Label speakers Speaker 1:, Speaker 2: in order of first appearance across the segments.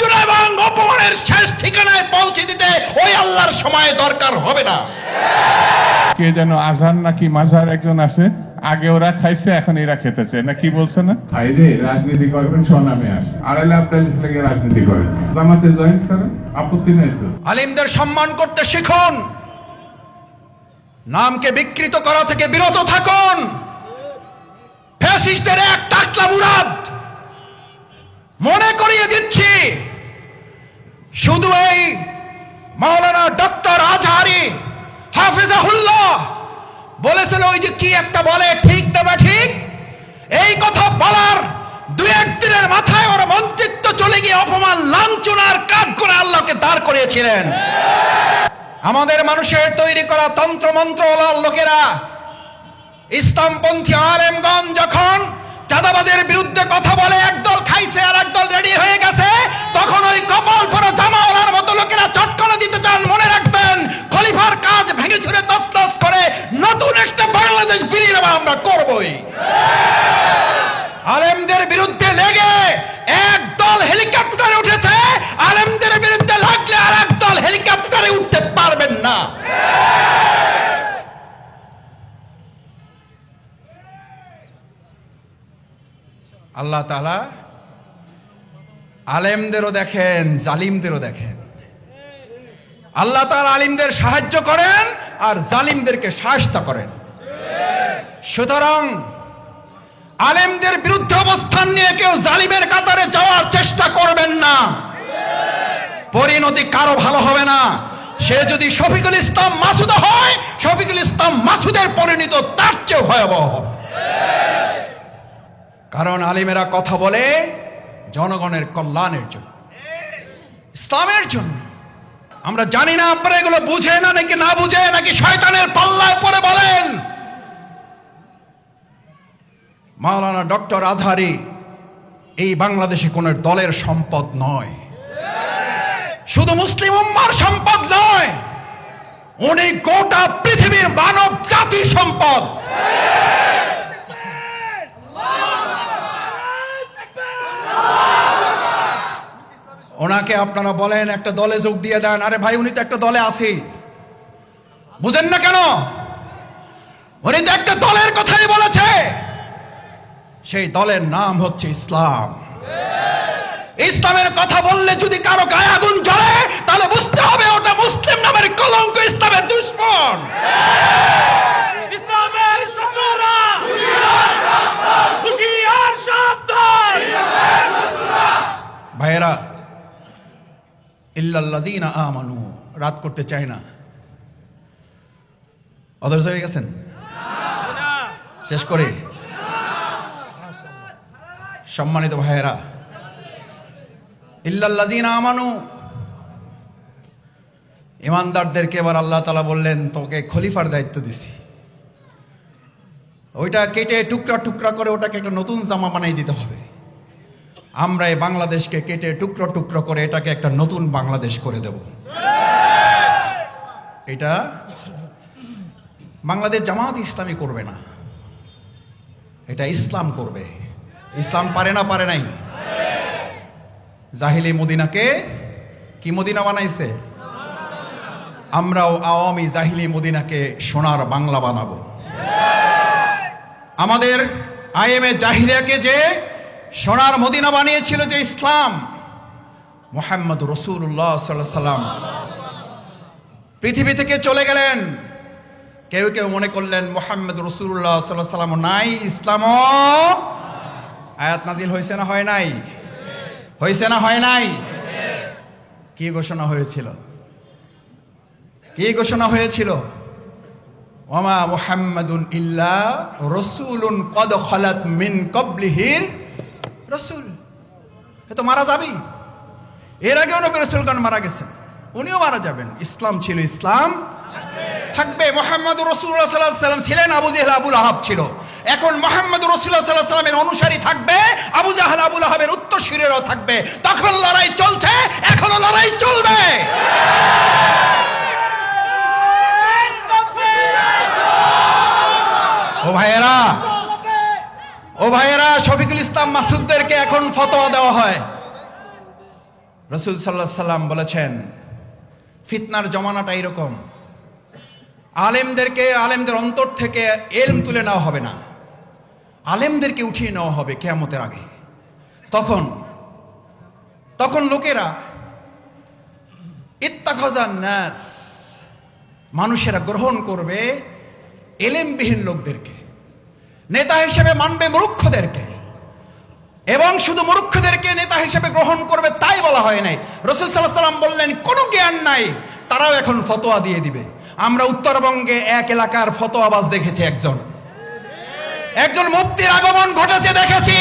Speaker 1: লাঞ্ছনা এবং অপমানের শেষ ঠিকানায় পৌঁছে দিতে ওই আল্লাহর সময় দরকার হবে না।
Speaker 2: কে যেন আজহার নাকি মাঝার একজন আছে, আগে ওরা খাইছে এখন এরা খেতেছে না, কি বলছে না?
Speaker 3: ভাইরে রাজনীতি করবেন স্বনামে আসে, আড়াইলে আপনার লেগে রাজনীতি করেন, জামাতে জয়েন করেন, আপত্তি নেই তো।
Speaker 1: আলিমদের সম্মান করতে শিখুন, নামকে বিকৃত করা থেকে বিরত থাকুন। ফ্যাসিস্টদের এক টাকলা মুরাদ মনে করিয়ে দিচ্ছি, শুধু এই মাওলানা ডক্টর আজহারি হাফিজাহুল্লাহ বলেছিল, ওই যে কি একটা বলে ঠিক না বা ঠিক, এই কথা বলার দুই একদিনের মাথায় ওর মন্ত্রিত্ব চলে গিয়ে অপমান লাঞ্ছনার কাজ করে আল্লাহকে দাঁড় করিয়েছিলেন। আমাদের মানুষের তৈরি করা তন্ত্র মন্ত্রওয়ালার লোকেরা, ইসলামপন্থী আলেমগণ যখন চাঁদাবাজের বিরুদ্ধে কথা বলে, একদল খাইছে আর একদল রেডি হয়ে গেছে, তখন ওই কপাল পরা জামাওয়ালার মতো লোকেরা চটকানো দিতে চান। মনে রাখবেন, খলিফার কাজ ভেঙে ছুড়ে তছনছ করে নতুন একটা বাংলাদেশ বিনির্মাণ আমরা করবই। আলেমদের বিরুদ্ধে লেগে একদল হেলিকপ্টারে উঠেছে, আলেমদের বিরুদ্ধে লাগলে আর একদল হেলিকপ্টারে উঠতে পারবেন না। আল্লাহ তাআলা আলেমদেরও দেখেন, জালিমদেরও দেখেন। আল্লাহ তাআলা আলিমদের সাহায্য করেন আর জালিমদেরকে শায়েস্তা করেন। সুতরাং আলেমদের বিরুদ্ধে অবস্থান নিয়ে কেউ জালিমের কাতারে যাওয়ার চেষ্টা করবেন না, পরিণতি কারো ভালো হবে না। সে যদি শফিকুল ইসলাম মাসুদ হয়, শফিকুল ইসলাম মাসুদের পরিণতি তার চেয়ে ভয়াবহ হবে। কারণ আলিমেরা কথা বলে জনগণের কল্যাণের জন্য, ইসলামের জন্য। আমরা জানি না আপনারা এগুলো বুঝে না নাকি না বুঝে, নাকি শয়তানের পাল্লায় পড়ে বলেন। মাওলানা ডক্টর আজহারি এই বাংলাদেশে কোন দলের সম্পদ নয়, শুধু মুসলিম উম্মার সম্পদ নয়, উনি গোটা পৃথিবীর মানব জাতির সম্পদ। ওনাকে আপনারা বলেন একটা দলে যোগ দিয়ে দেন, আরে ভাই উনি তো একটা দলে আছে, বুঝেন না কেন? উনি তো একটা দলের কথাই বলেছে, সেই দলের নাম হচ্ছে ইসলাম। ইসলামের কথা বললে যদি কারো গায়ে আগুন জ্বলে, তাহলে বুঝতে হবে ওটা মুসলিম নামের কলঙ্ক, ইসলামের দুশমন।
Speaker 4: ইসলামের শত্রুরা হুঁশিয়ার সাবধান।
Speaker 1: ভাইয়েরা, ইল্লাল্লাযীনা আমানু রাত করতে চায় না, অদর্শ হয়ে গেছেন। শেষ করে, সম্মানিত ভাইয়েরা, ইল্লাল্লাযীনা আমানু, ইমানদারদেরকে এবার আল্লাহ তাআলা বললেন, তোকে খলিফার দায়িত্ব দিছি, ওইটা কেটে টুকরা টুকরা করে ওটাকে একটা নতুন জামা বানাই দিতে হবে। আমরা এই বাংলাদেশকে কেটে টুকরো টুকরো করে এটাকে একটা নতুন বাংলাদেশ করে দেব। এটা বাংলাদেশ জামাত ইসলামী করবে না, এটা ইসলাম করবে। ইসলাম পারে না, পারে নাই। জাহিলি মদিনাকে কি মদিনা বানাইছে? আমরাও আওয়ামী জাহিলি মদিনাকে সোনার বাংলা বানাবো। আমাদের আইএমএ জাহিলিয়াকে যে সোনার মদিনা বানিয়েছিল যে ইসলাম, মুহাম্মদ রাসূলুল্লাহ সাল্লাল্লাহু আলাইহি সাল্লাম পৃথিবী থেকে চলে গেলেন। কেউ কেউ মনে করলেন মুহাম্মদ রাসূলুল্লাহ সাল্লাল্লাহু আলাইহি সাল্লাম নাই, ইসলামও। আয়াত নাজিল হয়েছে না হয় নাই? হয়েছে না হয় নাই? কি ঘোষণা হয়েছিল? কি ঘোষণা হয়েছিল? ওয়ামা মুহাম্মাদুন ইল্লা রাসূলুন কদ খালাত মিন ক্বাবলিহির রাসূল। এ তো মারা যাবেই, এর আগেও নবী রাসূলগণ মারা গেছেন, উনিও মারা যাবেন। ইসলাম ছিল, ইসলাম থাকবে। মুহাম্মদুর রাসূলুল্লাহ সাল্লাল্লাহু আলাইহি ওয়াসাল্লাম ছিলেন, আবু জেহেল আবু লাহাব ছিল। এখন মুহাম্মদুর রাসূলুল্লাহ সাল্লাল্লাহু আলাইহি ওয়াসাল্লামের অনুসারী থাকবে, আবু জাহেল আবু লাহাবের উত্তরসূরিরাও থাকবে। তখন লড়াই চলছে, এখনো লড়াই চলবে। ও ভাইয়েরা, ও ভাইয়েরা, শফিকুল ইসলাম মাসুদদেরকে এখন ফতোয়া দেওয়া হয়, রাসূল সাল্লাল্লাহু আলাইহি সাল্লাম বলেছেন, ফিতনার জমানাটা এরকম, আলেমদের অন্তর থেকে ইলম তুলে নেওয়া হবে না, আলেমদেরকে উঠিয়ে নেওয়া হবে কিয়ামতের আগে। তখন লোকেরা ইত্তাখাযান নাস, মানুষেরা গ্রহণ করবে ইলমবিহীন লোকদেরকে, নেতা হিসেবে মানবে মূর্খদেরকে, এবং শুধু মূর্খদেরকে নেতা হিসেবে গ্রহণ করবে তাই বলা হয় নাই। রাসূল সাল্লাল্লাহু আলাইহি সাল্লাম বললেন, কোনো জ্ঞান নাই, তারাও এখন ফতোয়া দিয়ে দিবে। আমরা উত্তরবঙ্গে এক এলাকার ফতোয়াবাজ দেখেছি, একজন মুফতির আগমন ঘটেছে দেখেছি।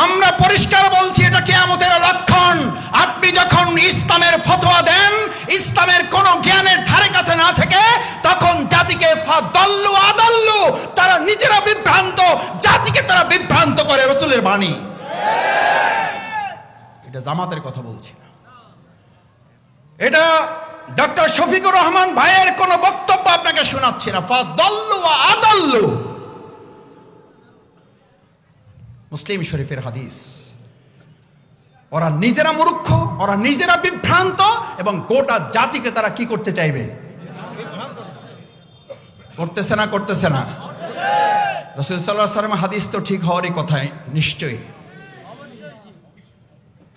Speaker 1: আমরা পরিষ্কার বলছি, এটা কিয়ামতের লক্ষণ। আপনি যখন ইসলামের ফতোয়া দেন, ইসলামের কোন জ্ঞানের ধারে কাছে না থেকে, তখন জাতিকে ফাদাল্লু আদাল্লু, তারা নিজেরা বিভ্রান্ত, জাতিকে তারা বিভ্রান্ত করে। রাসূলের বাণী, এটা জামাতের কথা বলছি না, এটা ডক্টর শফিকুর রহমান ভাইয়ের কোন বক্তব্য আপনাকে শোনাচ্ছি না। ফাদাল্লু আদাল্লু, মুসলিম শরীফের হাদিস। ওরা নিজেরা মূর্খ, ওরা নিজেরা বিভ্রান্ত, এবং গোটা জাতিকে তারা কি করতে চাইবে? করতেছে না? রাসূল সাল্লাল্লাহু আলাইহি ওয়াসাল্লাম হাদিস তো ঠিক হওয়ারই কথাই নিশ্চয়ই।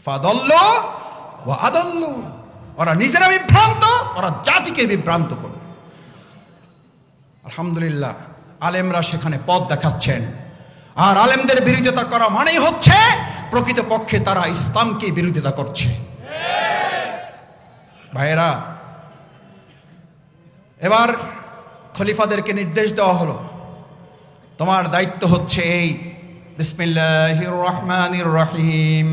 Speaker 1: ফাদাল্লু ওয়া আদাল্লু, ওরা নিজেরা বিভ্রান্ত, ওরা জাতিকে বিভ্রান্ত করবে। আলহামদুলিল্লাহ, আলেমরা সেখানে পথ দেখাচ্ছেন। আর আলেমদের বিরোধিতা করা মানেই হচ্ছে প্রকৃতপক্ষে তারা ইসলামকে বিরোধিতা করছে। ভাইয়েরা, এবার খলিফাদেরকে নির্দেশ দেওয়া হলো, তোমার দায়িত্ব হচ্ছে এই, বিসমিল্লাহির রহমানির রহিম,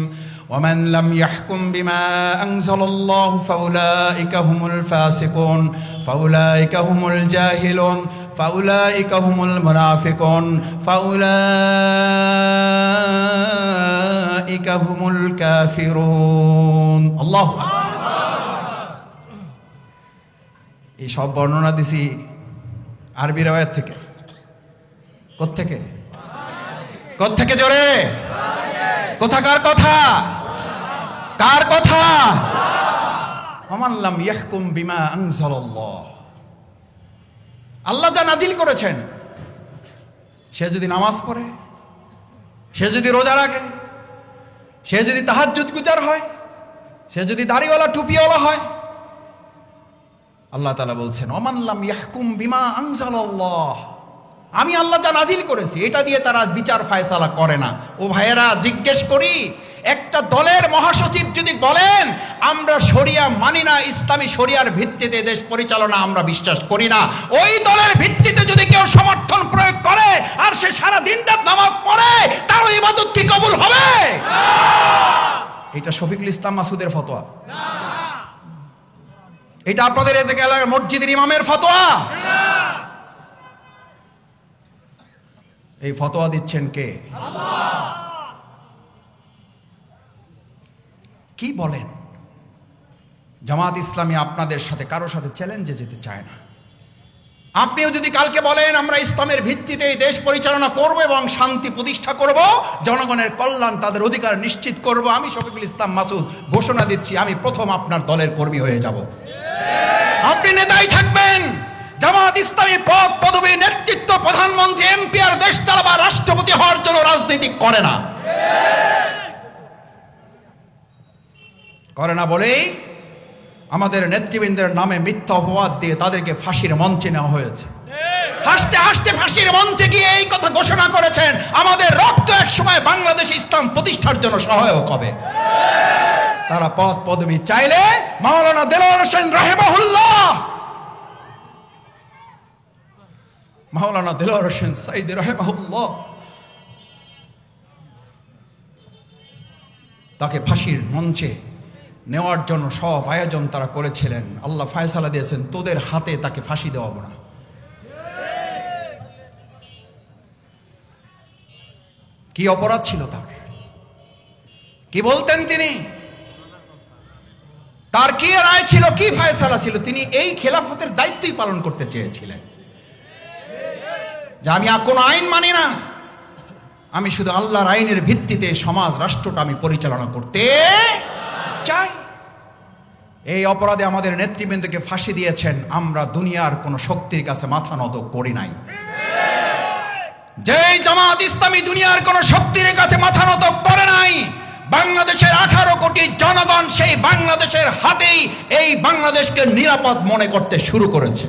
Speaker 1: ومن لم يحكم بما أنزل الله فأولئك هم الفاسقون فأولئك هم الجاهلون فأولئك هم المنافقون فأولئك هم الكافرون। আল্লাহু আকবার। এই সব বর্ণনা দিছি আরবি রাওয়ায়াত থেকে। কোত্থেকে জোরে? কোথাকার কথা? কার কথা? ওমান লাম ইয়াহকুম বিমা আনজালাল্লাহ, আল্লাহ যা নাজিল করেছেন, সে যদি নামাজ পড়ে, সে যদি রোজা রাখে, সে যদি তাহাজ্জুদ গুজার হয়, সে যদি দাড়িওয়ালা টুপিওয়ালা হয়, আল্লাহ তাআলা বলছেন ওমান লাম ইয়াহকুম বিমা আনজালাল্লাহ, আমি আল্লাহ যা নাজিল করেছি এটা দিয়ে তারা বিচার ফায়সালা করে না। ও ভাইয়েরা, জিজ্ঞেস করি, একটা দলের মহাসচিব যদি বলেন আমরা শরিয়া মানি না, ইসলামী শরিয়ার ভিত্তিতে দেশ পরিচালনা আমরা বিশ্বাস করি না, ওই দলের ভিত্তিতে যদি কেউ সমর্থন প্রয়োগ করে আর সে সারা দিন রাত নামাজ পড়ে, তার ইবাদত কি কবুল হবে? এটা শফিকুল ইসলাম মাসুদের ফতোয়া, এটা আপনাদের এলাকার মসজিদের ইমামের ফতোয়া। এই ফতোয়া দিচ্ছেন কে? আল্লাহ। কি বলেন? জামাত ইসলামী আপনাদের সাথে কারোর সাথে চ্যালেঞ্জে যেতে চায় না। আপনিও যদি কালকে বলেন আমরা ইসলামের ভিত্তিতে দেশ পরিচালনা করব এবং শান্তি প্রতিষ্ঠা করব, জনগণের কল্যাণ, তাদের অধিকার নিশ্চিত করব, আমি শফিকুল ইসলাম মাসুদ ঘোষণা দিচ্ছি আমি প্রথম আপনার দলের কর্মী হয়ে যাব। আপনি নেতাই থাকবেন। জামাত ইসলামী পদ পদবী নেতৃত্ব, প্রধানমন্ত্রী, এমপি আর দেশ চালাবার রাষ্ট্রপতি হওয়ার জন্য রাজনীতি করে না বলেই আমাদের নেতৃবৃন্দের নামে মিথ্যা অপবাদ দিয়ে তাদেরকে ফাঁসির মঞ্চে নেওয়া হয়েছে। হাসতে হাসতে ফাঁসির মঞ্চে গিয়ে এই কথা ঘোষণা করেছেন আমাদের রক্ত এক সময় বাংলাদেশ ইসলাম প্রতিষ্ঠার জন্য সহায়ক হবে। তারা পদ পদবী চাইলে মাওলানা দেলোয়ার হোসেন রাহিমাহুল্লাহ, মাওলানা দেলোয়ার হোসেন সাইদি রাহিমাহুল্লাহ, তাকে ফাঁসির মঞ্চে নেওয়ার জন্য সব আয়োজন তারা করেছিলেন। আল্লাহ ফয়সালা দিয়েছেন তোদের হাতে তাকে ফাঁসি দেওয়াবো না। কি অপরাধ ছিল তার? কি বলতেন তিনি? তার কি রায় ছিল, কি ফয়সালা ছিল? তিনি এই খেলাফতের দায়িত্বই পালন করতে চেয়েছিলেন যে আমি কোনো আইন মানি না, আমি শুধু আল্লাহর আইনের ভিত্তিতে সমাজ রাষ্ট্রটা আমি পরিচালনা করতে। এই অপরাধে আমাদের নেতৃবৃন্দকে ফাঁসি দিয়েছেন। আমরা দুনিয়ার কোন শক্তির কাছে মাথা নত করি নাই। যেই জামাত ইসলামী দুনিয়ার কোন শক্তির কাছে মাথা নত করে নাই, বাংলাদেশের 18 কোটি জনগণ সেই বাংলাদেশের হাতেই এই বাংলাদেশকে নিরাপদ মনে করতে শুরু করেছে।